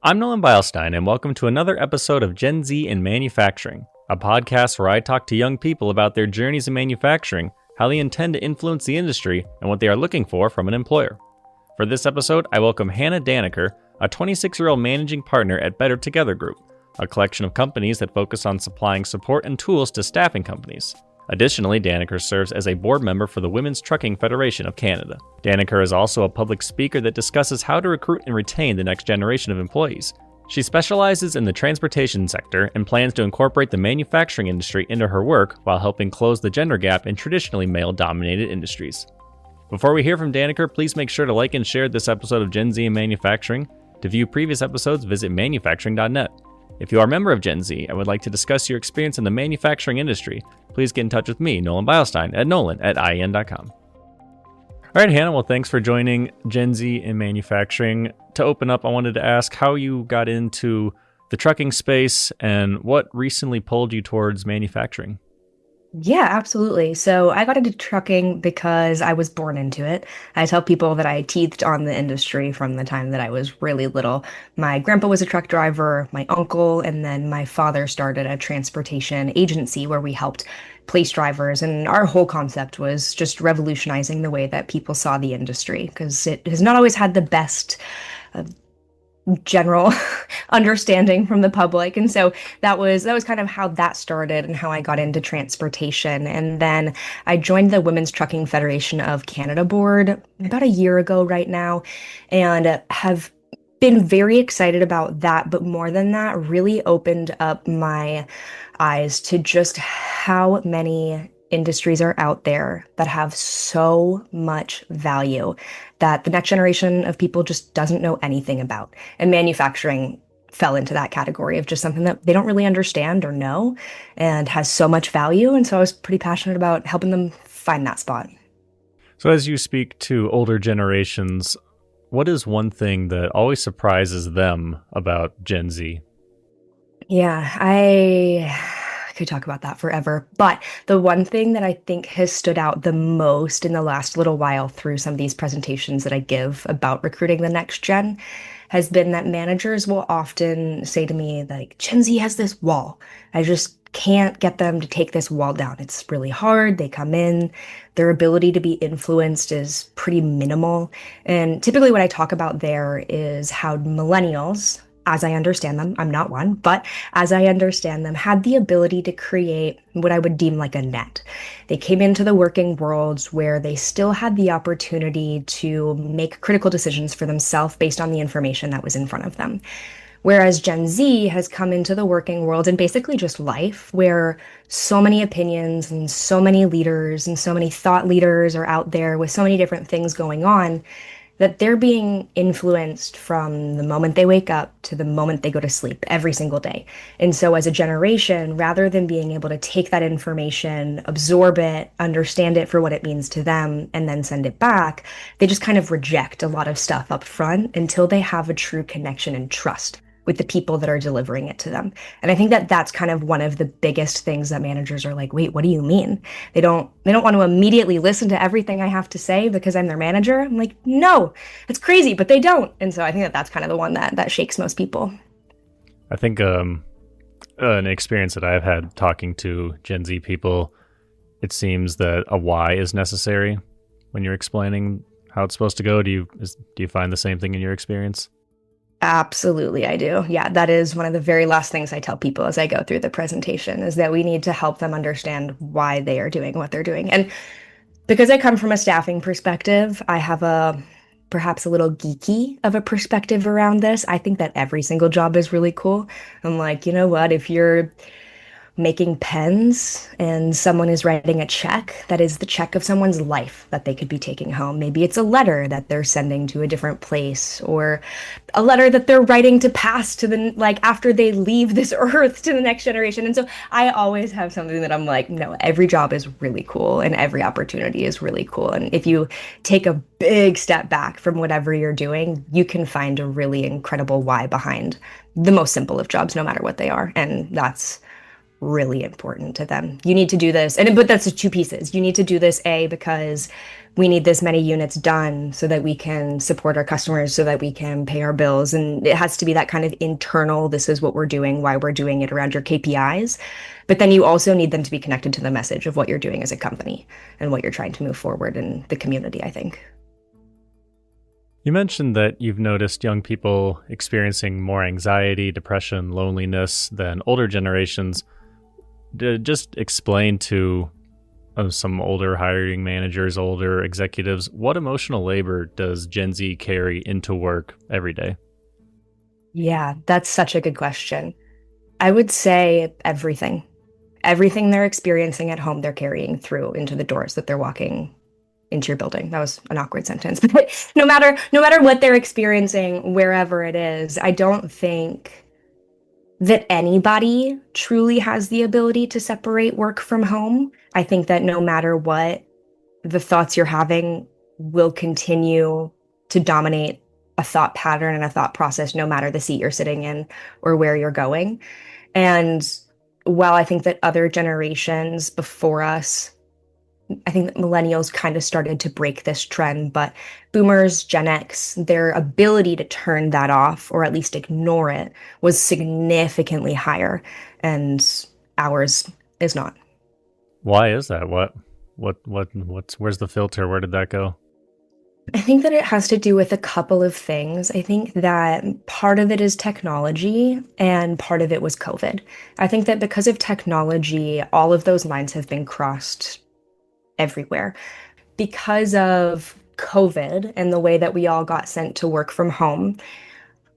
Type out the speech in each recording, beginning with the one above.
I'm Nolan Beilstein, and welcome to another episode of Gen Z in Manufacturing, a podcast where I talk to young people about their journeys in manufacturing, how they intend to influence the industry, and what they are looking for from an employer. For this episode, I welcome Hannah Dannecker, a 26-year-old managing partner at Better Together Group, a collection of companies that focus on supplying support and tools to staffing companies. Additionally, Dannecker serves as a board member for the Women's Trucking Federation of Canada. Dannecker is also a public speaker that discusses how to recruit and retain the next generation of employees. She specializes in the transportation sector and plans to incorporate the manufacturing industry into her work while helping close the gender gap in traditionally male-dominated industries. Before we hear from Dannecker, please make sure to like and share this episode of Gen Z in Manufacturing. To view previous episodes, visit manufacturing.net. If you are a member of Gen Z and would like to discuss your experience in the manufacturing industry, please get in touch with me, Nolan Beilstein, at nolan@ien.com. All right, Hannah, well, thanks for joining Gen Z in Manufacturing. To open up, I wanted to ask how you got into the trucking space and what recently pulled you towards manufacturing. Yeah, absolutely. So I got into trucking because I was born into it. I tell people that I teethed on the industry from the time that I was really little. My grandpa was a truck driver, my uncle, and then my father started a transportation agency where we helped place drivers. And our whole concept was just revolutionizing the way that people saw the industry because it has not always had the best general understanding from the public. And so that was kind of how that started and how I got into transportation. And then I joined the Women's Trucking Federation of Canada board about a year ago right now, and have been very excited about that. But more than that, really opened up my eyes to just how many industries are out there that have so much value that the next generation of people just doesn't know anything about. And manufacturing fell into that category of just something that they don't really understand or know and has so much value. And so I was pretty passionate about helping them find that spot. So as you speak to older generations, what is one thing that always surprises them about Gen Z? Yeah, I could talk about that forever. But the one thing that I think has stood out the most in the last little while through some of these presentations that I give about recruiting the next gen has been that managers will often say to me, like, Gen Z has this wall. I just can't get them to take this wall down. It's really hard. They come in, their ability to be influenced is pretty minimal. And typically what I talk about there is how millennials, as I understand them, I'm not one, but as I understand them, had the ability to create what I would deem like a net. They came into the working worlds where they still had the opportunity to make critical decisions for themselves based on the information that was in front of them. Whereas Gen Z has come into the working world and basically just life, where so many opinions and so many leaders and so many thought leaders are out there with so many different things going on, that they're being influenced from the moment they wake up to the moment they go to sleep every single day. And so as a generation, rather than being able to take that information, absorb it, understand it for what it means to them, and then send it back, they just kind of reject a lot of stuff up front until they have a true connection and trust with the people that are delivering it to them. And I think that that's kind of one of the biggest things that managers are like, wait, what do you mean? They don't want to immediately listen to everything I have to say because I'm their manager. I'm like, no, it's crazy, but they don't. And so I think that that's kind of the one that shakes most people. I think an experience that I've had talking to Gen Z people, it seems that a why is necessary when you're explaining how it's supposed to go. Do you find the same thing in your experience? Absolutely, I do. Yeah, that is one of the very last things I tell people as I go through the presentation is that we need to help them understand why they are doing what they're doing. And because I come from a staffing perspective, I have a perhaps a little geeky of a perspective around this. I think that every single job is really cool. I'm like, you know what? If you're making pens and someone is writing a check, that is the check of someone's life that they could be taking home. Maybe it's a letter that they're sending to a different place, or a letter that they're writing to pass to the, like, after they leave this earth to the next generation. And so I always have something that I'm like, no, every job is really cool and every opportunity is really cool. And if you take a big step back from whatever you're doing, you can find a really incredible why behind the most simple of jobs, no matter what they are. And that's really important to them. You need to do this, but that's the two pieces. You need to do this, A, because we need this many units done so that we can support our customers, so that we can pay our bills. And it has to be that kind of internal, this is what we're doing, why we're doing it around your KPIs. But then you also need them to be connected to the message of what you're doing as a company and what you're trying to move forward in the community, I think. You mentioned that you've noticed young people experiencing more anxiety, depression, loneliness than older generations. Just explain to some older hiring managers, older executives, what emotional labor does Gen Z carry into work every day? Yeah, that's such a good question. I would say everything. Everything they're experiencing at home, they're carrying through into the doors that they're walking into your building. That was an awkward sentence. But no matter what they're experiencing, wherever it is, I don't think that anybody truly has the ability to separate work from home. I think that no matter what, the thoughts you're having will continue to dominate a thought pattern and a thought process, no matter the seat you're sitting in or where you're going. And while I think that other generations before us, I think that millennials kind of started to break this trend, but boomers, Gen X, their ability to turn that off or at least ignore it was significantly higher, and ours is not. Why is that? Where's the filter? Where did that go? I think that it has to do with a couple of things. I think that part of it is technology and part of it was COVID. I think that because of technology, all of those lines have been crossed everywhere. Because of COVID and the way that we all got sent to work from home,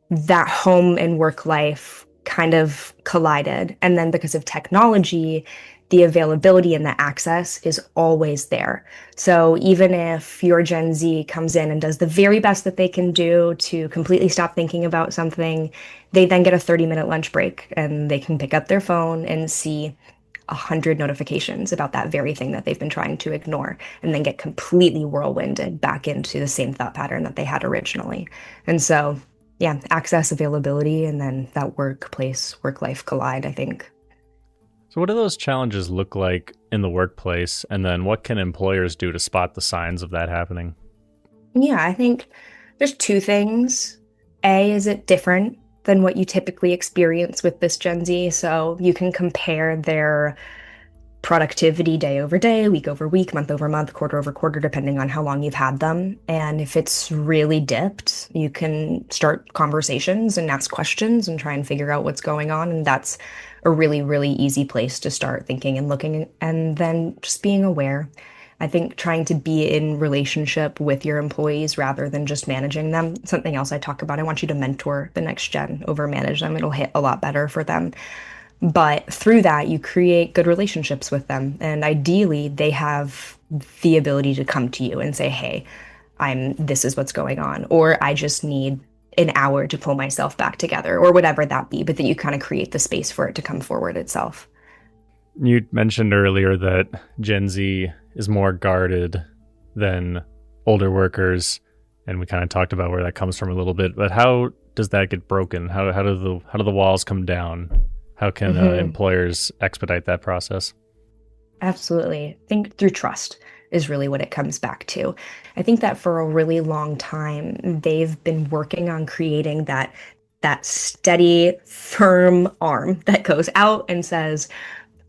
that home and work life kind of collided. And then because of technology, the availability and the access is always there. So even if your Gen Z comes in and does the very best that they can do to completely stop thinking about something, they then get a 30-minute lunch break and they can pick up their phone and see 100 notifications about that very thing that they've been trying to ignore, and then get completely whirlwinded back into the same thought pattern that they had originally. And so, yeah, access, availability, and then that workplace, work life collide, I think. So, what do those challenges look like in the workplace? And then what can employers do to spot the signs of that happening? Yeah, I think there's two things. A, is it different than what you typically experience with this Gen Z? So you can compare their productivity day over day, week over week, month over month, quarter over quarter, depending on how long you've had them. And if it's really dipped, you can start conversations and ask questions and try and figure out what's going on. And that's a really, really easy place to start thinking and looking, and then just being aware. I think trying to be in relationship with your employees rather than just managing them. Something else I talk about, I want you to mentor the next gen over manage them. It'll hit a lot better for them. But through that, you create good relationships with them. And ideally, they have the ability to come to you and say, hey, this is what's going on, or I just need an hour to pull myself back together, or whatever that be, but that you kind of create the space for it to come forward itself. You mentioned earlier that Gen Z is more guarded than older workers, and we kind of talked about where that comes from a little bit. But how does that get broken? How do the walls come down? How can employers expedite that process? Absolutely. I think through trust is really what it comes back to. I think that for a really long time, they've been working on creating that steady, firm arm that goes out and says,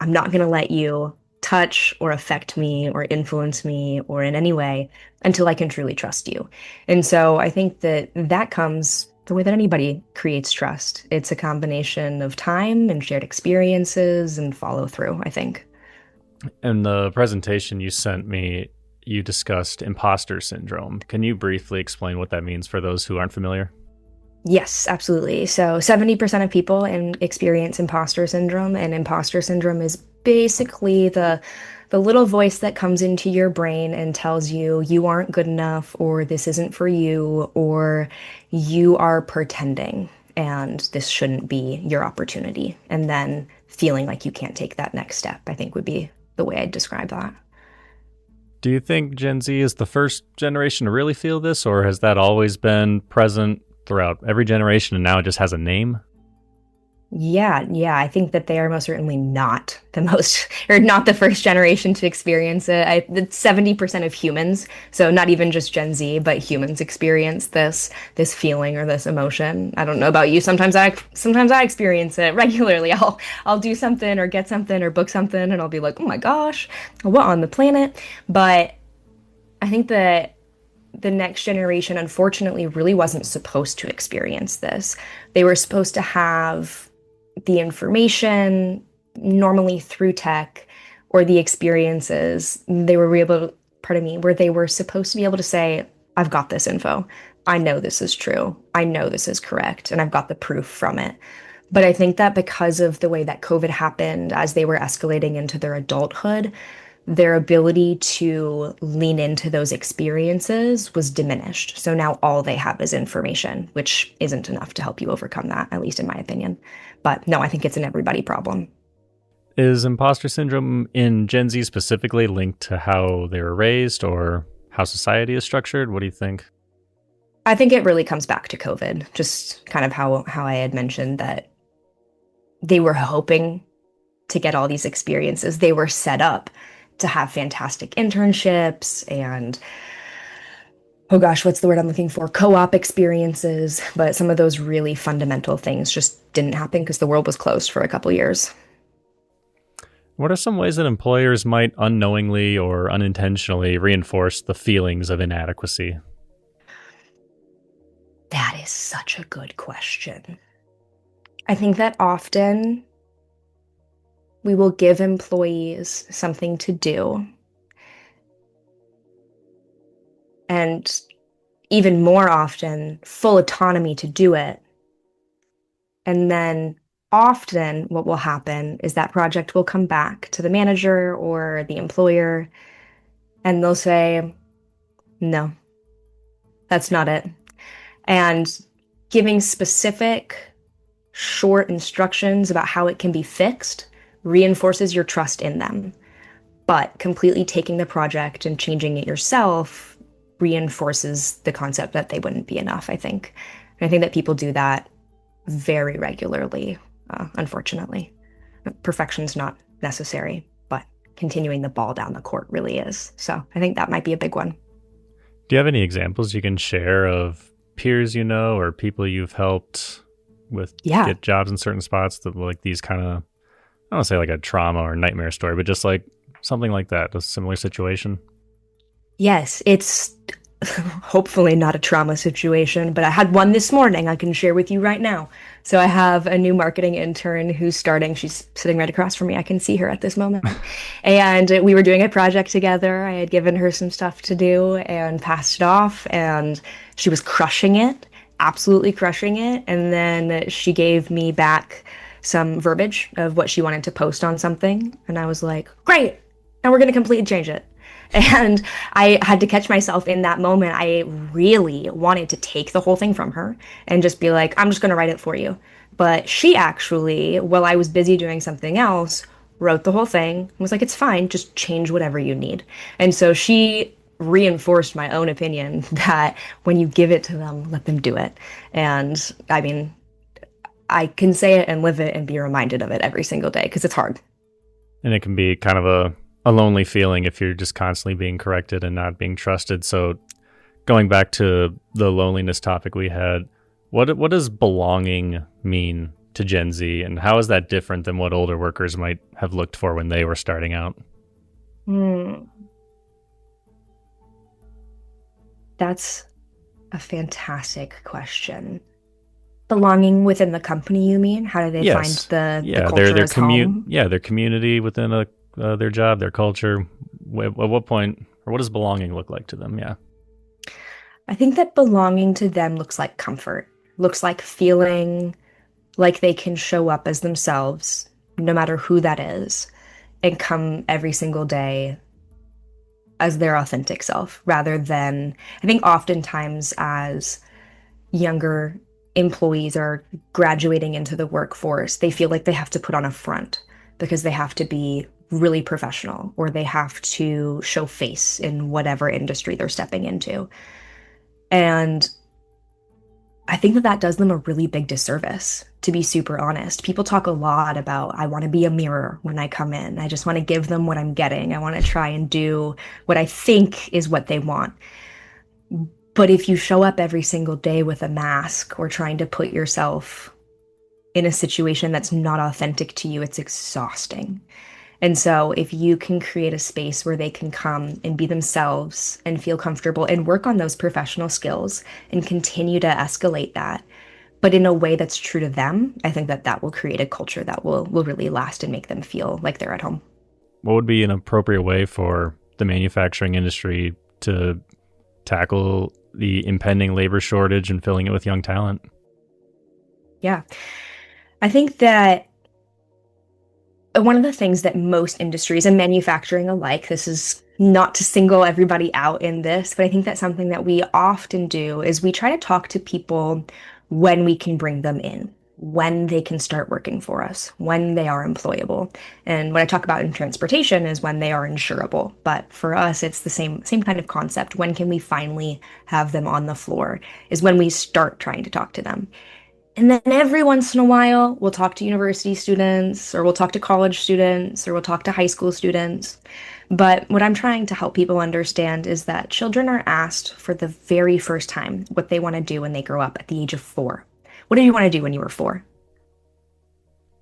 I'm not going to let you touch or affect me or influence me or in any way until I can truly trust you. And so I think that that comes the way that anybody creates trust. It's a combination of time and shared experiences and follow through, I think. In the presentation you sent me, you discussed imposter syndrome. Can you briefly explain what that means for those who aren't familiar? Yes, absolutely. So 70% of people experience imposter syndrome, and imposter syndrome is basically the little voice that comes into your brain and tells you you aren't good enough, or this isn't for you, or you are pretending and this shouldn't be your opportunity. And then feeling like you can't take that next step, I think would be the way I'd describe that. Do you think Gen Z is the first generation to really feel this, or has that always been present throughout every generation and now it just has a name? Yeah, I think that they are most certainly not the most, or not the first generation to experience it. It's 70% of humans, so not even just Gen Z, but humans experience this feeling or this emotion. I don't know about you. Sometimes I experience it regularly. I'll do something or get something or book something, and I'll be like, oh my gosh, what on the planet? But I think that the next generation, unfortunately, really wasn't supposed to experience this. They were supposed to have the information normally through tech or the experiences. They were able to, pardon me, where they were supposed to be able to say, I've got this info. I know this is true. I know this is correct. And I've got the proof from it. But I think that because of the way that COVID happened as they were escalating into their adulthood, their ability to lean into those experiences was diminished. So now all they have is information, which isn't enough to help you overcome that, at least in my opinion. But no, I think it's an everybody problem. Is imposter syndrome in Gen Z specifically linked to how they were raised or how society is structured? What do you think? I think it really comes back to COVID, just kind of how I had mentioned that they were hoping to get all these experiences. They were set up to have fantastic internships and oh gosh, what's the word I'm looking for? Co-op experiences, but some of those really fundamental things just didn't happen because the world was closed for a couple years. What are some ways that employers might unknowingly or unintentionally reinforce the feelings of inadequacy? That is such a good question. I think that often we will give employees something to do, and even more often, full autonomy to do it. And then often, what will happen is that project will come back to the manager or the employer, and they'll say, no, that's not it. And giving specific, short instructions about how it can be fixed reinforces your trust in them. But completely taking the project and changing it yourself reinforces the concept that they wouldn't be enough, I think. And I think that people do that very regularly, unfortunately. Perfection's not necessary, but continuing the ball down the court really is. So I think that might be a big one. Do you have any examples you can share of peers you know or people you've helped with Yeah. get jobs in certain spots that like these kind of, I don't want to say like a trauma or nightmare story, but just like something like that, a similar situation? Yes, it's hopefully not a trauma situation, but I had one this morning I can share with you right now. So I have a new marketing intern who's starting. She's sitting right across from me. I can see her at this moment. And we were doing a project together. I had given her some stuff to do and passed it off, and she was crushing it, absolutely crushing it. And then she gave me back some verbiage of what she wanted to post on something. And I was like, great. And we're going to completely change it. And I had to catch myself in that moment. I really wanted to take the whole thing from her and just be like, I'm just going to write it for you. But she actually, while I was busy doing something else, wrote the whole thing and was like, it's fine, just change whatever you need. And so she reinforced my own opinion that when you give it to them, let them do it. And I mean, I can say it and live it and be reminded of it every single day because it's hard. And it can be kind of a lonely feeling if you're just constantly being corrected and not being trusted. So going back to the loneliness topic we had, what does belonging mean to Gen Z, and how is that different than what older workers might have looked for when they were starting out? Hmm. That's a fantastic question. Belonging within the company, you mean? How do they find Yes, the yeah, culture as home? their community within their job, their culture. At what point, or what does belonging look like to them? Yeah. I think that belonging to them looks like comfort, looks like feeling like they can show up as themselves, no matter who that is, and come every single day as their authentic self, rather than, I think oftentimes as younger employees are graduating into the workforce, they feel like they have to put on a front because they have to be really professional or they have to show face in whatever industry they're stepping into. And I think that that does them a really big disservice, to be super honest. People talk a lot about, I want to be a mirror when I come in. I just want to give them what I'm getting. I want to try and do what I think is what they want. But if you show up every single day with a mask or trying to put yourself in a situation that's not authentic to you, it's exhausting. And so, if you can create a space where they can come and be themselves and feel comfortable and work on those professional skills and continue to escalate that, but in a way that's true to them, I think that that will create a culture that will really last and make them feel like they're at home. What would be an appropriate way for the manufacturing industry to tackle the impending labor shortage and filling it with young talent? Yeah. I think that one of the things that most industries and manufacturing alike, this is not to single everybody out in this, but I think that's something that we often do is we try to talk to people when we can bring them in, when they can start working for us, when they are employable. And what I talk about in transportation is when they are insurable. But for us, it's the same kind of concept. When can we finally have them on the floor is when we start trying to talk to them. And then every once in a while, we'll talk to university students, or we'll talk to college students, or we'll talk to high school students. But what I'm trying to help people understand is that children are asked for the very first time what they want to do when they grow up at the age of 4. What did you want to do when you were 4?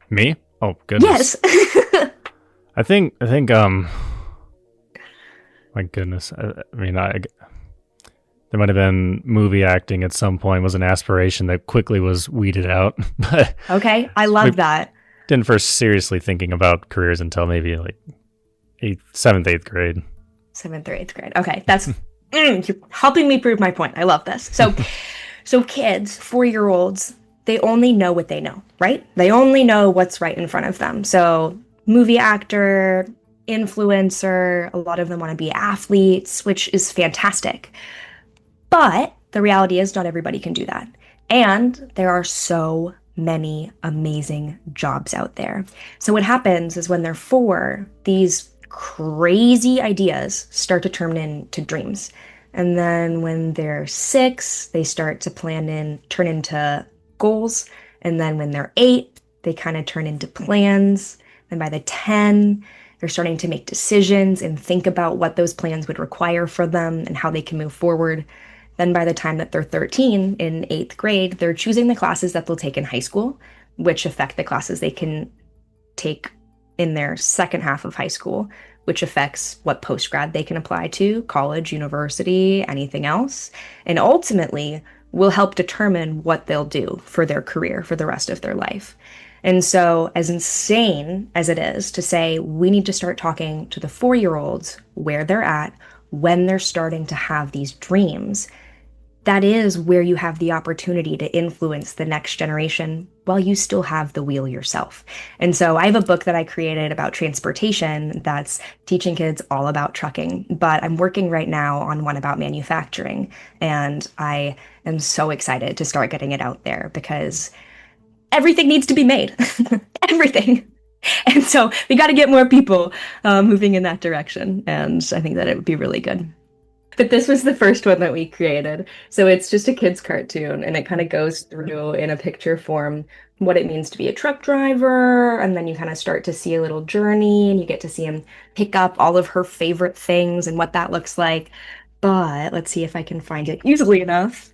Me? Oh, goodness. Yes. I think, my goodness. There might have been movie acting at some point was an aspiration that quickly was weeded out. But Okay, I love that. didn't first seriously thinking about careers until maybe like 7th, 8th grade. 7th or 8th grade. Okay, that's you're helping me prove my point. I love this. So kids, 4-year-olds, they only know what they know, right? They only know what's right in front of them. So movie actor, influencer, a lot of them want to be athletes, which is fantastic. But the reality is not everybody can do that. And there are so many amazing jobs out there. So what happens is when they're 4, these crazy ideas start to turn into dreams. And then when they're 6, they start to turn into goals. And then when they're 8, they kind of turn into plans. And by the 10, they're starting to make decisions and think about what those plans would require for them and how they can move forward. Then by the time that they're 13 in 8th grade, they're choosing the classes that they'll take in high school, which affect the classes they can take in their second half of high school, which affects what post-grad they can apply to, college, university, anything else, and ultimately will help determine what they'll do for their career for the rest of their life. And so, as insane as it is to say we need to start talking to the 4-year-olds where they're at, when they're starting to have these dreams, that is where you have the opportunity to influence the next generation while you still have the wheel yourself. And so I have a book that I created about transportation that's teaching kids all about trucking, but I'm working right now on one about manufacturing. And I am so excited to start getting it out there because everything needs to be made. Everything. And so we got to get more people moving in that direction. And I think that it would be really good. But this was the first one that we created. So it's just a kid's cartoon, and it kind of goes through in a picture form what it means to be a truck driver. And then you kind of start to see a little journey, and you get to see him pick up all of her favorite things and what that looks like. But let's see if I can find it easily enough.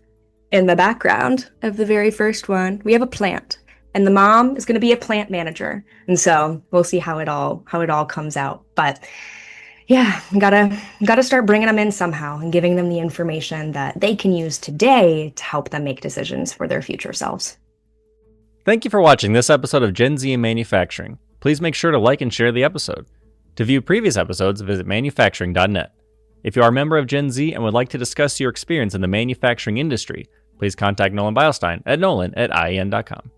In the background of the very first one, we have a plant. And the mom is going to be a plant manager. And so we'll see how it all comes out. But yeah, gotta start bringing them in somehow and giving them the information that they can use today to help them make decisions for their future selves. Thank you for watching this episode of Gen Z in Manufacturing. Please make sure to like and share the episode. To view previous episodes, visit manufacturing.net. If you are a member of Gen Z and would like to discuss your experience in the manufacturing industry, please contact Nolan Beilstein at nolan@ien.com.